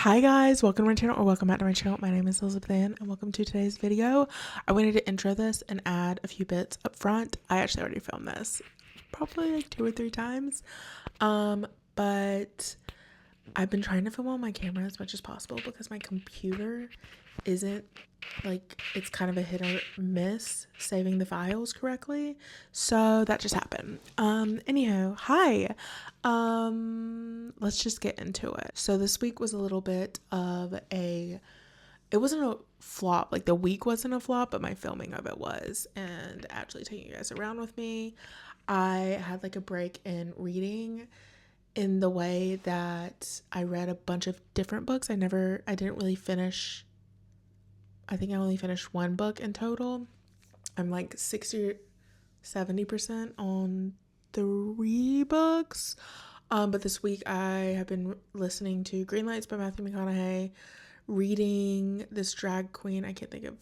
Hi guys, welcome to my channel, or welcome back to my channel. My name is Elizabeth Ann and welcome to today's video. I wanted to intro this and add a few bits up front. I actually already filmed this probably like 2 or 3 times, but I've been trying to film on my camera as much as possible because my computer isn't, like, it's kind of a hit or miss saving the files correctly, so that just happened. Anyhow, hi. Let's just get into it. So this week was a little bit of it wasn't a flop, like the week wasn't a flop, but my filming of it was, and actually taking you guys around with me. I had like a break in reading in the way that I read a bunch of different books. I didn't really finish. I think I only finished one book in total. I'm like 60 or 70% on 3 books. But this week I have been listening to Green Lights by Matthew McConaughey, reading this drag queen. I can't think of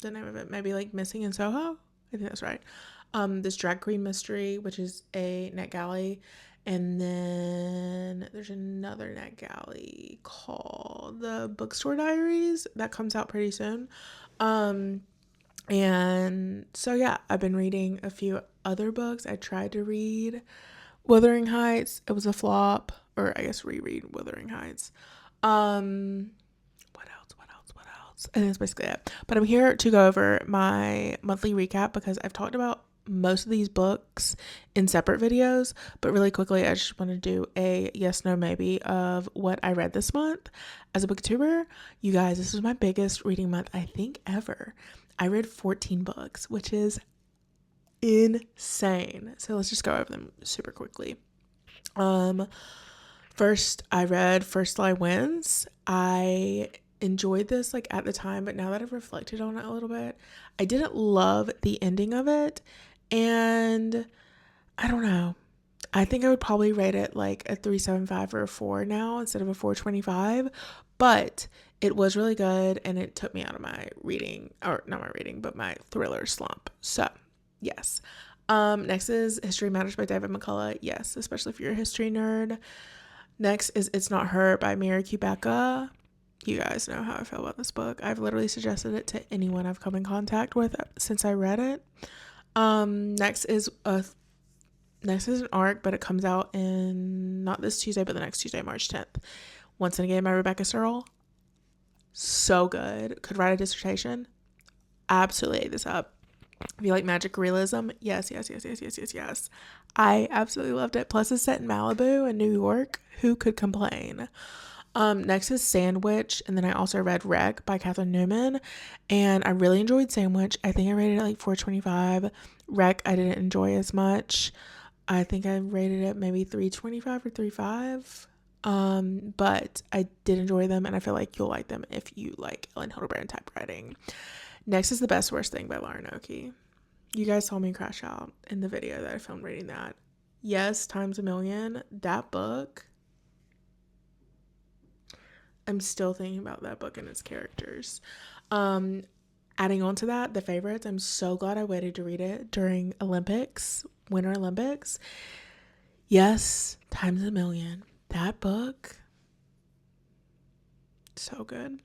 the name of it. Maybe like Missing in Soho. I think that's right. This drag queen mystery, which is a NetGalley. And then there's another NetGalley called The Bookstore Diaries that comes out pretty soon. And so yeah, I've been reading a few other books. I tried to read Wuthering Heights. It was a flop, or I guess reread Wuthering Heights. What else? And that's basically it. But I'm here to go over my monthly recap because I've talked about most of these books in separate videos, but really quickly I just want to do a yes no maybe of what I read this month as a booktuber. You guys, this was my biggest reading month I think ever. I read 14 books, which is insane. So let's just go over them super quickly. First I read First Lie Wins. I enjoyed this like at the time, but now that I've reflected on it a little bit, I didn't love the ending of it, and I don't know. I think I would probably rate it like a 3.75 or a 4 now instead of a 4.25, but it was really good and it took me out of my reading, or not my reading, but my thriller slump. So, yes. Next is History Matters by David McCullough. Yes, especially if you're a history nerd. Next is It's Not Her by Mira Kubeka. You guys know how I feel about this book. I've literally suggested it to anyone I've come in contact with since I read it. Next is an arc, but it comes out in not this Tuesday, but the next Tuesday, March 10th. Once and Again by Rebecca Searle. So good. Could write a dissertation. Absolutely ate this up. If you like magic realism, yes. I absolutely loved it. Plus it's set in Malibu and New York. Who could complain? Next is Sandwich, and then I also read Wreck by Catherine Newman, and I really enjoyed Sandwich. I think I rated it like 4.25. Wreck I didn't enjoy as much. I think I rated it maybe 3.25 or 3.5. But I did enjoy them, and I feel like you'll like them if you like Ellen Hildebrand type writing. Next is The Best Worst Thing by Lauren Oakey. You guys saw me crash out in the video that I filmed reading that. Yes, times a million. That book, I'm still thinking about that book and its characters. Adding on to that, The Favorites. I'm so glad I waited to read it during Winter Olympics. Yes, times a million. That book, so good.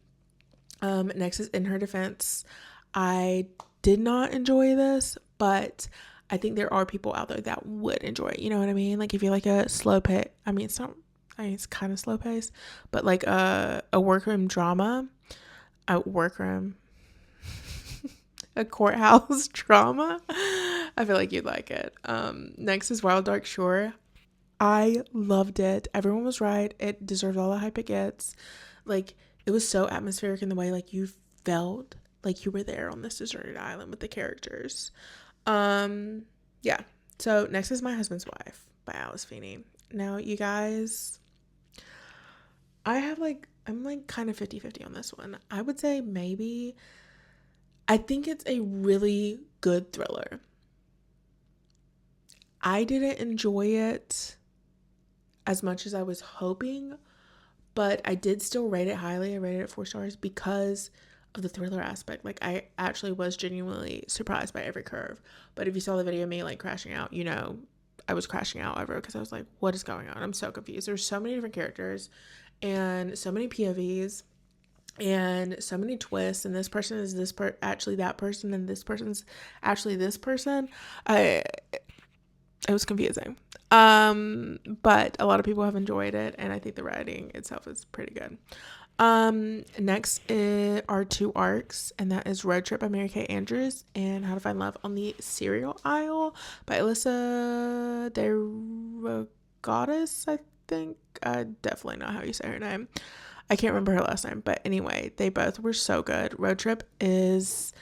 Next is In Her Defense. I did not enjoy this, but I think there are people out there that would enjoy it. You know what I mean? Like if you like a slow pace, it's kind of slow pace, but like a workroom drama, a courthouse drama, I feel like you'd like it. Next is Wild Dark Shore. I loved it. Everyone was right. It deserves all the hype it gets. Like, it was so atmospheric in the way like you felt like you were there on this deserted island with the characters. Yeah. So next is My Husband's Wife by Alice Feeney. Now, you guys, I'm like kind of 50-50 on this one. I would say I think it's a really good thriller. I didn't enjoy it as much as I was hoping, but I did still rate it highly. I rated it 4 stars because of the thriller aspect. Like, I actually was genuinely surprised by every curve. But if you saw the video of me like crashing out, you know, I was crashing out over it because I was like, what is going on? I'm so confused. There's so many different characters, and so many POVs and so many twists, and this person is actually that person, and this person's actually this person. It was confusing. But a lot of people have enjoyed it, and I think the writing itself is pretty good. Next are 2 arcs, and that is Road Trip by Mary Kay Andrews and How to Find Love on the Cereal Aisle by Alyssa DeRogatis, I think. Definitely not how you say her name. I can't remember her last name, but anyway, they both were so good. Road Trip is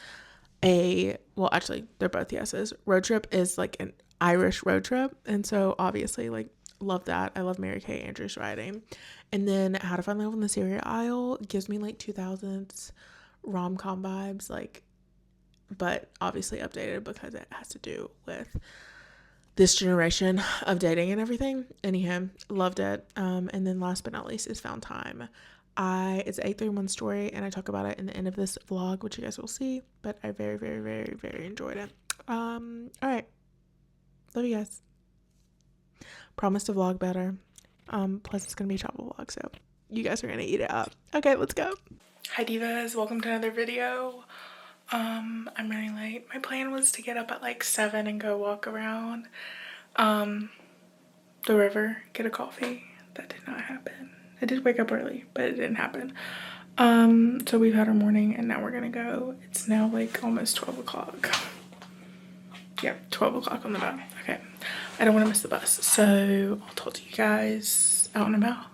well, actually, they're both yeses. Road Trip is like an Irish road trip, and so obviously, like, love that. I love Mary Kay Andrews writing. And then How to Find Love on the Cereal Aisle gives me like 2000s rom-com vibes, like, but obviously updated because it has to do with this generation of dating and everything. Anyhow, loved it. And then last but not least is Found Time. It's an 831 story, and I talk about it in the end of this vlog, which you guys will see, but I very, very, very, very enjoyed it. All right. Love you guys. Promise to vlog better. Plus it's gonna be a travel vlog, so you guys are gonna eat it up. Okay, let's go. Hi divas, welcome to another video. I'm running late. My plan was to get up at like 7 and go walk around the river, get a coffee. That did not happen. I did wake up early, but it didn't happen. So we've had our morning, and now we're gonna go. It's now like almost 12 o'clock. Yep, 12 o'clock on the dot. Okay, I don't want to miss the bus, so I'll talk to you guys out and about.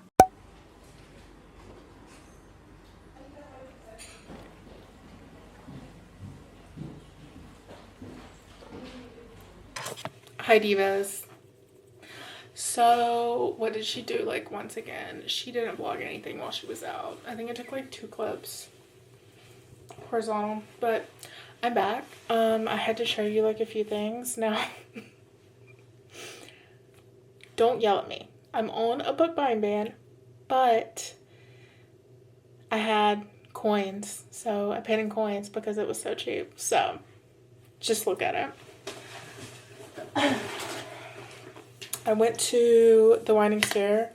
Hi divas. So what did she do? Like, once again, she didn't vlog anything while she was out. I think I took like 2 clips horizontal, but I'm back. I had to show you like a few things. Now don't yell at me. I'm on a book buying ban, but I had coins, so I paid in coins because it was so cheap. So just look at it. I went to the Winding Stair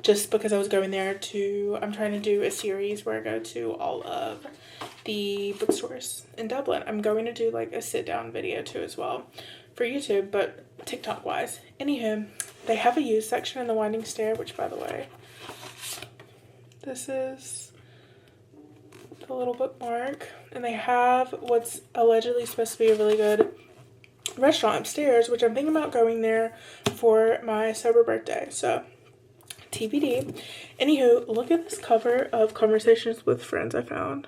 just because I was going there I'm trying to do a series where I go to all of the bookstores in Dublin. I'm going to do like a sit down video too as well for YouTube, but TikTok wise. Anywho, they have a used section in the Winding Stair, which, by the way, this is the little bookmark, and they have what's allegedly supposed to be a really good restaurant upstairs, which I'm thinking about going there for my sober birthday, so TBD. Anywho, look at this cover of Conversations with Friends I found.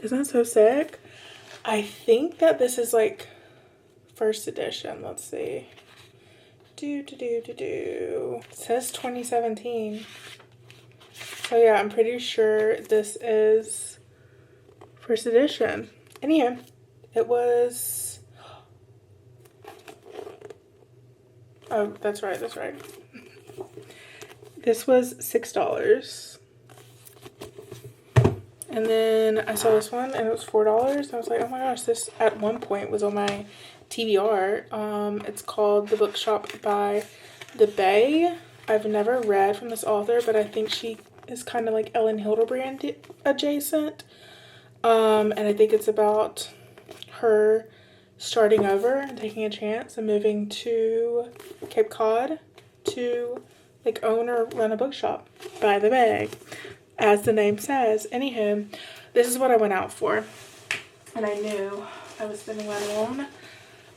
Isn't that so sick? I think that this is like first edition. Let's see. It says 2017. So yeah, I'm pretty sure this is first edition. Anyway, it was... Oh, that's right. This was $6. And then I saw this one and it was $4. I was like, oh my gosh, this at one point was on my TBR. It's called The Bookshop by the Bay. I've never read from this author, but I think she is kind of like Ellen Hildebrand adjacent. And I think it's about her starting over and taking a chance and moving to Cape Cod to like own or run a bookshop by the bay, as the name says. Anywho, this is what I went out for, and I knew I was spending money on.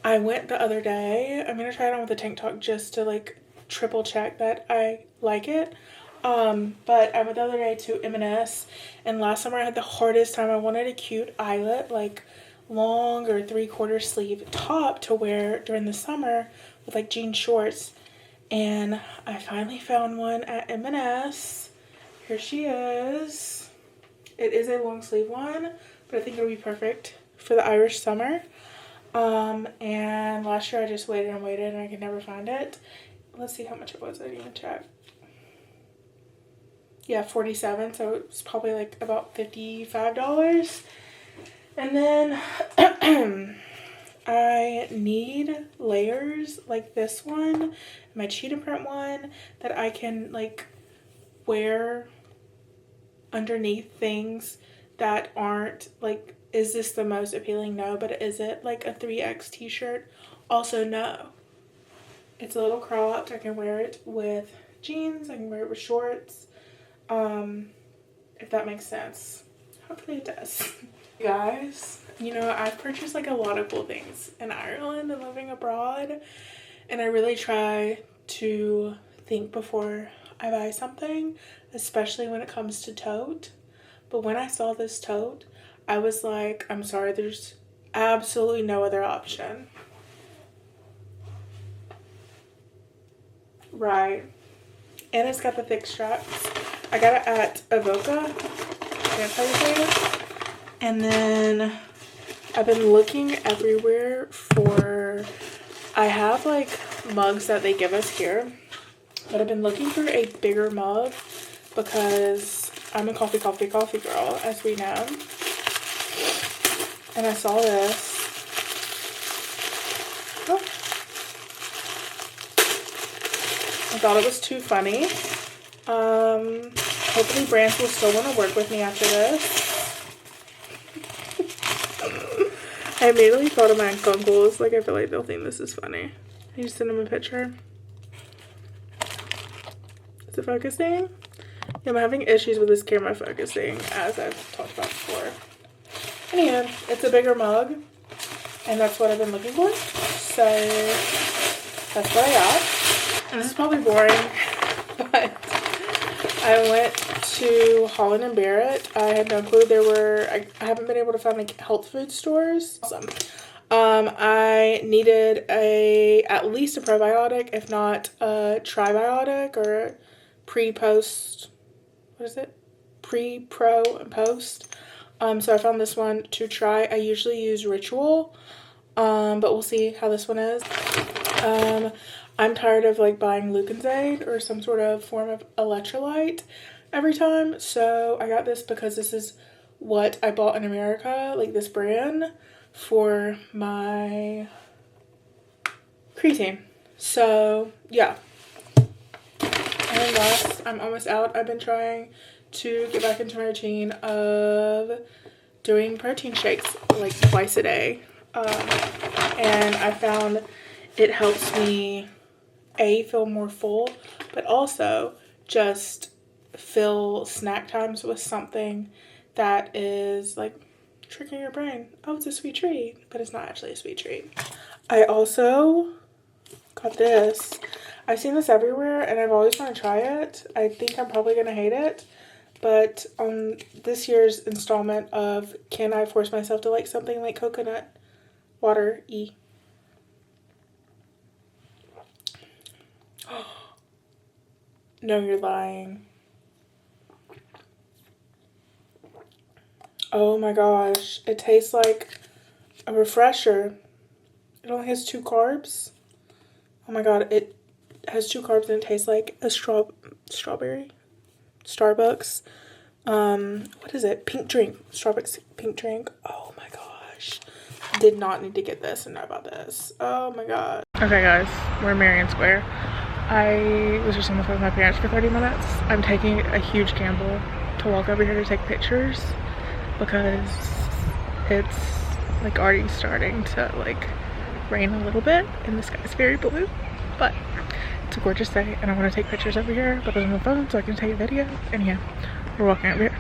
I went the other day. I'm gonna try it on with a tank top just to like triple check that I like it. But I went the other day to M&S, and last summer I had the hardest time. I wanted a cute eyelet, like long or 3/4 sleeve top to wear during the summer with like jean shorts, and I finally found one at M&S. Here she is. It is a long sleeve one, but I think it'll be perfect for the Irish summer. And last year I just waited and I could never find it. Let's see how much it was. I didn't even check. Yeah, $47, so it's probably like about $55. And then I need layers like this one, my cheetah print one, that I can like wear underneath things that aren't like, is this the most appealing? No. But is it like a 3X t-shirt? Also no. It's a little cropped. I can wear it with jeans. I can wear it with shorts. If that makes sense. Hopefully it does. Guys, you know, I've purchased like a lot of cool things in Ireland and living abroad, and I really try to think before I buy something, especially when it comes to tote. But when I saw this tote, I was like, I'm sorry, there's absolutely no other option. Right. And it's got the thick straps. I got it at Avoca. That's how you say it. And then I've been looking everywhere for, I have like mugs that they give us here, but I've been looking for a bigger mug because I'm a coffee girl, as we know. And I saw this. Oh. I thought it was too funny. Hopefully brands will still want to work with me after this. I immediately thought of my uncles. Like, I feel like they'll think this is funny. I just send them a picture. Is it focusing? Yeah, I'm having issues with this camera focusing, as I've talked about before. Anyway, it's a bigger mug, and that's what I've been looking for. So that's what I got. And this is probably boring, but I went to Holland & Barrett. I had no clue there were, I haven't been able to find like health food stores. Awesome. I needed at least a probiotic, if not a tribiotic, or pre-post, what is it? Pre-pro and post. So I found this one to try. I usually use Ritual, but we'll see how this one is. I'm tired of like buying Lucozade or some sort of form of electrolyte every time. So I got this because this is what I bought in America, like this brand, for my creatine. So yeah. And last, I'm almost out. I've been trying to get back into my routine of doing protein shakes like twice a day. And I found it helps me feel more full, but also just fill snack times with something that is like tricking your brain. Oh, it's a sweet treat, but it's not actually a sweet treat. I also got this. I've seen this everywhere and I've always wanted to try it. I think I'm probably gonna hate it, but on this year's installment of Can I Force Myself to Like Something Like Coconut Water E. No, you're lying. Oh my gosh. It tastes like a refresher. It only has 2 carbs. Oh my god, it has 2 carbs and it tastes like a strawberry. Starbucks. What is it? Pink drink. Starbucks pink drink. Oh my gosh. Did not need to get this and know about this. Oh my god. Okay guys, we're in Marion Square. I was just on the phone with my parents for 30 minutes. I'm taking a huge gamble to walk over here to take pictures because it's like already starting to like rain a little bit and the sky's very blue, but it's a gorgeous day and I want to take pictures over here, but I was on the phone so I can take a video. And yeah, we're walking over here.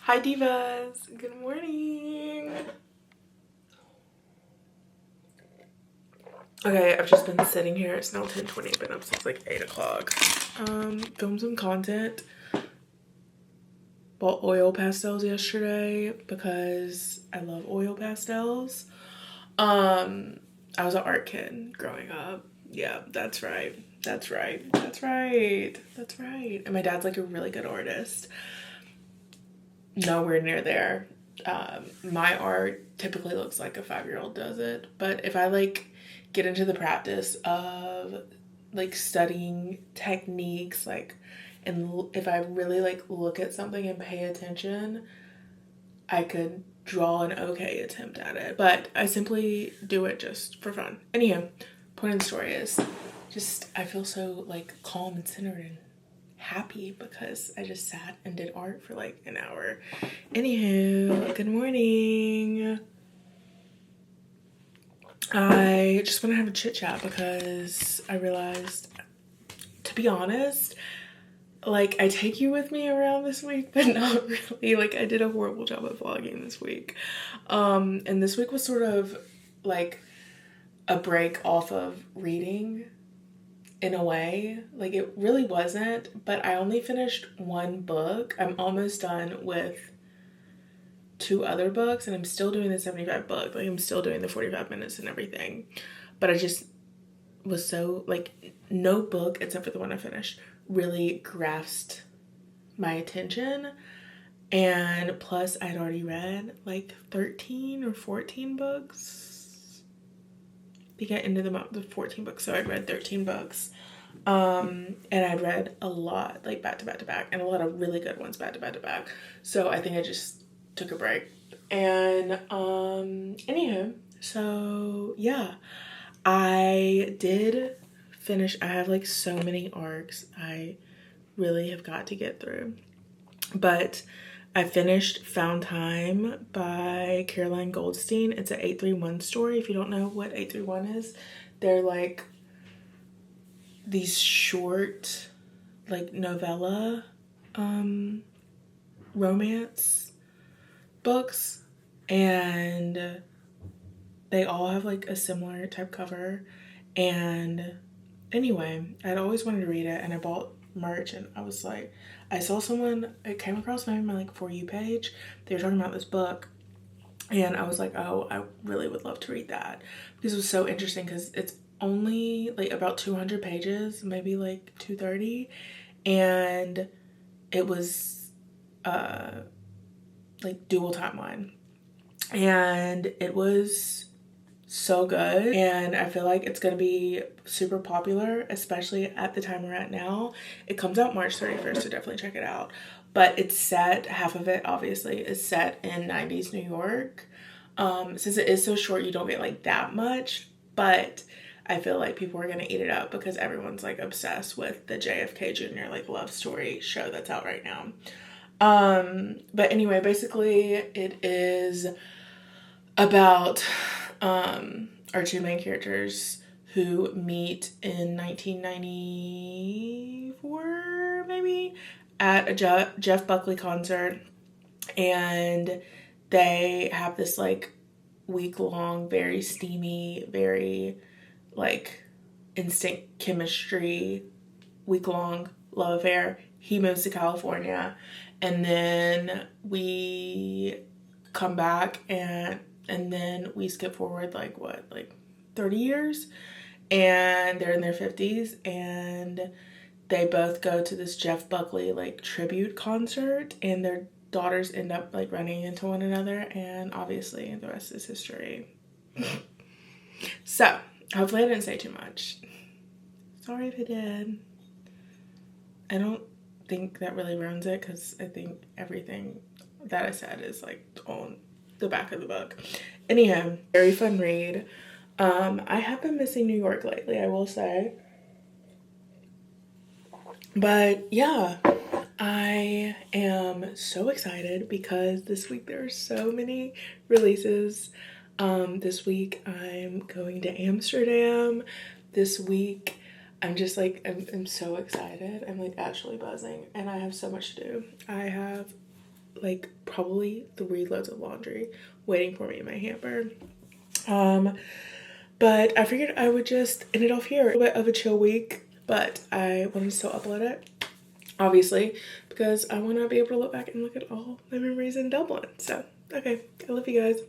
Hi divas, good morning. Okay, I've just been sitting here. It's now 10:20, been up since like 8 o'clock. Filmed some content. Bought oil pastels yesterday because I love oil pastels. I was an art kid growing up. Yeah, that's right. That's right. That's right. That's right. And my dad's like a really good artist. Nowhere near there. My art typically looks like a 5-year-old does it, but if I like get into the practice of like studying techniques, like, and if I really like look at something and pay attention, I could draw an okay attempt at it, but I simply do it just for fun. Anywho, point of the story is just I feel so like calm and centered and happy because I just sat and did art for like an hour. Anywho, good morning. I just want to have a chit chat because I realized, to be honest, like I take you with me around this week, but not really. Like I did a horrible job at vlogging this week. And this week was sort of like a break off of reading in a way. Like it really wasn't, but I only finished one book. I'm almost done with 2 other books and I'm still doing the 75 book. Like I'm still doing the 45 minutes and everything. But I just was so like no book except for the one I finished really grasped my attention. And plus I'd already read like 13 or 14 books. I think I ended them up with 14 books, so I'd read 13 books. And I'd read a lot, like back to back to back, and a lot of really good ones back to back to back. So I think I just took a break. And anywho, so yeah, I did finish. I have like so many arcs I really have got to get through, but I finished Found Time by Caroline Goldstein. It's an 831 story. If you don't know what 831 is, they're like these short like novella romance books, and they all have like a similar type cover. And anyway, I'd always wanted to read it and I bought merch, and I was like, I saw someone, it came across my like For You page, they were talking about this book, and I was like, oh, I really would love to read that because it was so interesting because it's only like about 200 pages, maybe like 230, and it was like dual timeline, and it was so good, and I feel like it's gonna be super popular, especially at the time we're at now. It comes out March 31st, so definitely check it out. But it's set, half of it obviously is set in 90s New York. Since it is so short, you don't get like that much, but I feel like people are gonna eat it up because everyone's like obsessed with the JFK Jr. like love story show that's out right now. But anyway, basically it is about our 2 main characters who meet in 1994 maybe at a Jeff Buckley concert, and they have this like week-long, very steamy, very like instant chemistry, week-long love affair. He moves to California, and then we come back and then we skip forward like what, like 30 years, and they're in their 50s, and they both go to this Jeff Buckley like tribute concert, and their daughters end up like running into one another, and obviously the rest is history. So hopefully I didn't say too much. Sorry if I did. I don't think that really ruins it, because I think everything that I said is like on the back of the book. Anyhow, very fun read. I have been missing New York lately, I will say. But yeah, I am so excited because this week there are so many releases. This week I'm going to Amsterdam. This week I'm just like, I'm so excited. I'm like actually buzzing, and I have so much to do. I have like probably 3 loads of laundry waiting for me in my hamper. But I figured I would just end it off here. A little bit of a chill week, but I wanted to still upload it, obviously, because I want to be able to look back and look at all my memories in Dublin. So, okay, I love you guys.